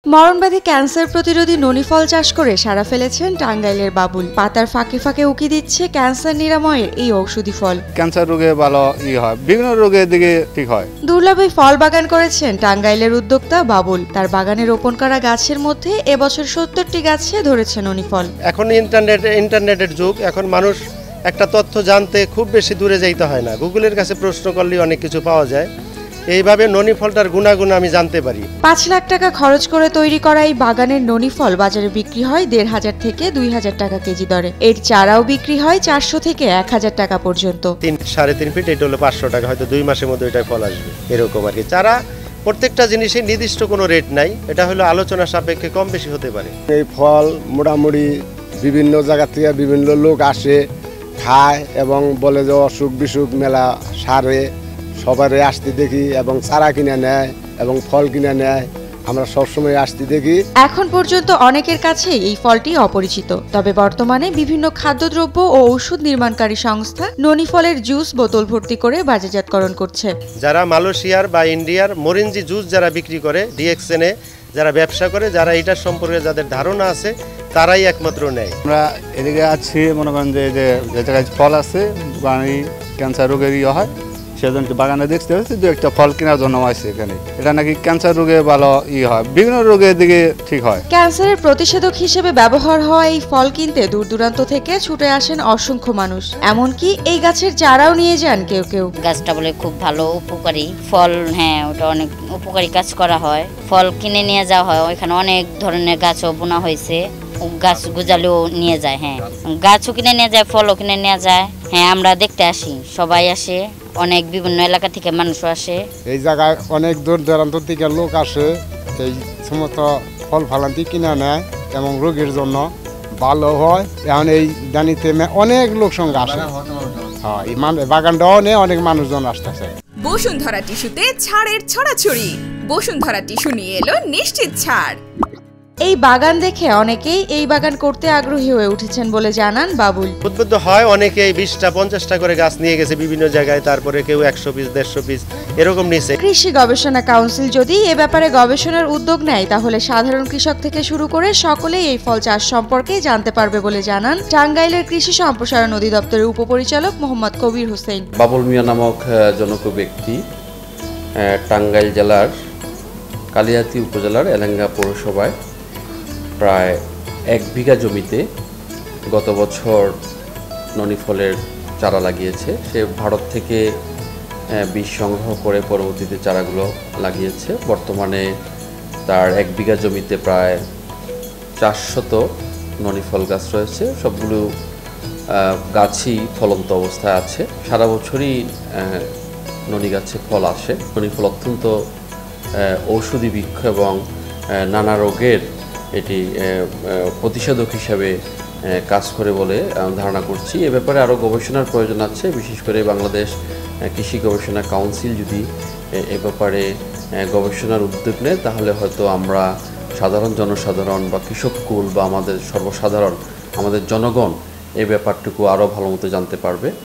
মরণব্যাধি cancer প্রতিরোধী ননি ফল চাষ করে সাড়া ফেলেছেন টাঙ্গাইলের বাবুল। পাতার ফাঁকে ফাঁকে উকি দিচ্ছে ক্যান্সার নিরাময়ের এই ঔষধি ফল। ক্যান্সার রোগে ভালো হয়, বিভিন্ন রোগের দিকে ঠিক হয়। দুর্লভ এই ফল বাগান করেছেন টাঙ্গাইলের উদ্যোক্তা বাবুল। তার বাগানে রোপণ করা গাছের মধ্যে এবছর ৭০টি গাছে ধরেছে ননি ফল। এখন ইন্টারনেটের যুগ, এখন মানুষ একটা তথ্য জানতে খুব বেশি দূরে যাইতে হয় না, গুগলের কাছে প্রশ্ন করলেই অনেক কিছু পাওয়া যায়। এইভাবে ননি ফলটার গুণাগুণ আমি জানতে পারি। ৫ লাখ টাকা খরচ করে তৈরি করা এই বাগানের ননি ফল বাজারে বিক্রি হয় ১,৫০০ থেকে ২,০০০ টাকা কেজি দরে। এর চারাও বিক্রি হয় ৪০০ থেকে ১,০০০ টাকা পর্যন্ত। ৩.৫ ফিট, এটা হলো ৫০০ টাকা, হয়তো ২ মাসের মধ্যে এটা ফল আসবে, এরকম আর কি। চারা প্রত্যেকটা জিনিসের নির্দিষ্ট কোনো রেট নাই, এটা হলো আলোচনা সাপেক্ষে কম বেশি হতে পারে। এই ফল মোটামুটি বিভিন্ন জায়গা থেকে বিভিন্ন লোক আসে, খায় এবং বলে যে অসুখ বিসুখ মেলা সারে, সবারই আসতে দেখি এবং চারা কিনে নেয় এবং ফল কিনে নেয়। আমরা সবসময় আসতে দেখি। এখন পর্যন্ত অনেকের কাছে এই ফলটি অপরিচিত, তবে বর্তমানে বিভিন্ন খাদ্যদ্রব্য ও ঔষধ নির্মাণকারী সংস্থা ননি ফলের জুস বোতল ভর্তি করে বাজারজাতকরণ করছে। যারা মালয়েশিয়ার বা ইন্ডিয়ার মরিঞ্জি জুস যারা বিক্রি করে, ডিএক্সএনে যারা ব্যবসা করে, যারা এটার সম্পর্কে যাদের ধারণা আছে, তারাই একমাত্র নেয়। আমরা এদিকে আছি, মনে করেন যে জায়গায় ফল আছে, ক্যান্সার রোগের হয়, সেজন্য বাগানে দেখতে হচ্ছে দু একটা ফল কেনার জন্য আছে এখানে। এটা নাকি ক্যান্সার রোগে ভালো হয়, বিভিন্ন রোগের দিকে ঠিক হয়। ক্যান্সারের প্রতিষেধক হিসেবে ব্যবহার হওয়া এই ফল কিনতে দূর দূরান্ত থেকে ছুটে আসেন অসংখ্য মানুষ। এমনকি এই গাছের চারাও নিয়ে যান কেউ কেউ। গাছটা বলে খুব ভালো, উপকারী ফল। হ্যাঁ, ওটা অনেক উপকারী কাজ করা হয়। ফল কিনে নিয়ে যাওয়া হয়, ওইখানে অনেক ধরনের গাছও বোনা হয়েছে, গাছ গুজালেও নিয়ে যায়। হ্যাঁ, গাছও কিনে নিয়ে যায়, ফলও কিনে নিয়ে যায়। হ্যাঁ, আমরা দেখতে আসি, সবাই আসে, অনেক বিভিন্ন এলাকা থেকে মানুষও আসে। এই জায়গায় অনেক দূর দূরান্ত থেকে লোক আসে, এই সমস্ত ফল ফালান্তি কিনে নেয় এবং রোগীর জন্য ভালো হয়। এখন এই দানিতে অনেক লোক সঙ্গে আসে। হ্যাঁ, এই বাগানটাও অনেক মানুষজন আসতেছে। বসুন্ধরা টিস্যুতে ছাড়ের ছড়াছড়ি। বসুন্ধরা টিস্যু নিয়ে এলো নিশ্চিত ছাড়। এই বাগান দেখে অনেকেই এই বাগান করতে আগ্রহী হয়ে উঠেছেন বলে জানান বাবুল। উদ্বুদ্ধ হয় অনেকে 20টা 50টা করে গাছ নিয়ে গেছে বিভিন্ন জায়গায়, তারপরে কেউ 100 পিস 150 পিস এরকম নিছে। কৃষি গবেষণা কাউন্সিল যদি এ ব্যাপারে গবেষণার উদ্যোগ নেয়, তাহলে সাধারণ কৃষক থেকে শুরু করে সকলেই এই ফল চাষ সম্পর্কে জানতে পারবে বলে জানান টাঙ্গাইলের কৃষি সম্প্রসারণ অধিদপ্তরের উপপরিচালক মোহাম্মদ কবির হোসেন। বাবুল মিয়া নামক জনক ব্যক্তি টাঙ্গাইল জেলার কালিয়াতি উপজেলার এলেঙ্গা পৌরসভায় প্রায় 1 বিঘা জমিতে গত বছর ননি ফলের চারা লাগিয়েছে। সে ভারত থেকে বীজ সংগ্রহ করে পরবর্তীতে চারাগুলো লাগিয়েছে। বর্তমানে তার 1 বিঘা জমিতে প্রায় 400 ননি ফল গাছ রয়েছে। সবগুলো গাছই ফলন্ত অবস্থায় আছে। সারা বছরই ননি গাছে ফল আসে। ননি ফল অত্যন্ত ঔষধি বৃক্ষ এবং নানা রোগের এটি প্রতিষেধক হিসাবে কাজ করে বলে ধারণা করছি। এ ব্যাপারে আরও গবেষণার প্রয়োজন আছে, বিশেষ করে বাংলাদেশ কৃষি গবেষণা কাউন্সিল যদি এ ব্যাপারে গবেষণার উদ্যোগ নেয়, তাহলে হয়তো আমরা সাধারণ জনসাধারণ বা কৃষককুল বা আমাদের সর্বসাধারণ আমাদের জনগণ এই ব্যাপারটুকু আরও ভালো মতো জানতে পারবে।